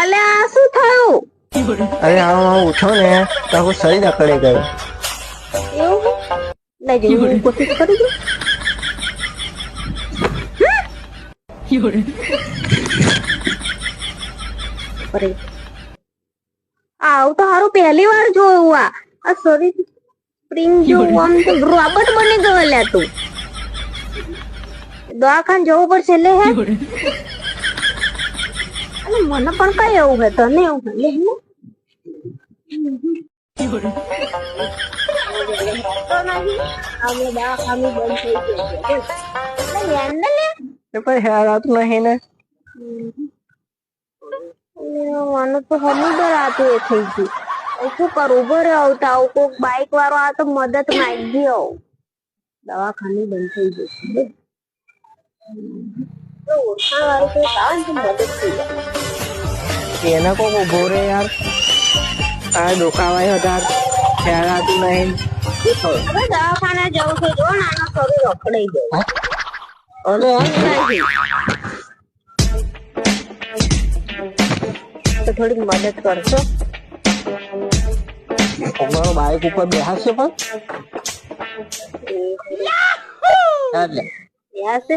અલે આ શું થયું? અરે હા ઉઠો ને તો શરીર અકળે ગયો. એવું લઈ જવું કોશિશ કરી દે. અરે આવું તો હારું પહેલી વાર જોયું. આ શરીર સ્પ્રિંગ જેવું આમ તો રોબોટ બની ગયો લે તું. દવાખાને જવું પડશે લે હે. અને મને પણ કઈ એવું હે તને એવું હે લે હે. તો નહીં અમે દવાખાનું બંધ થઈ ગયું છે લે લે. એ પણ હેરાતું નહીં ને. મને તો હમીદર આતું એ થઈ ગયું. શું કરું ઉભો રે આવતા આવું કોઈક બાઈક વાળો આ તો મદદ માંગી ગયો. દવાખાનું બંધ થઈ ગયું. ઓળખાણ વાળું કોઈ આવે ને મદદ થઈ જાય. એને કોક ઉભો રે યાર. આ દુખાવાય હતા હેરાતું નહીં. હવે દવાખાને જવું છે જો નાનો શરીર રખડાઈ ગયો. અરે તો થોડી મદદ કરશો. તમારો બાઈક ઉપર બેહાશે પણ યાસે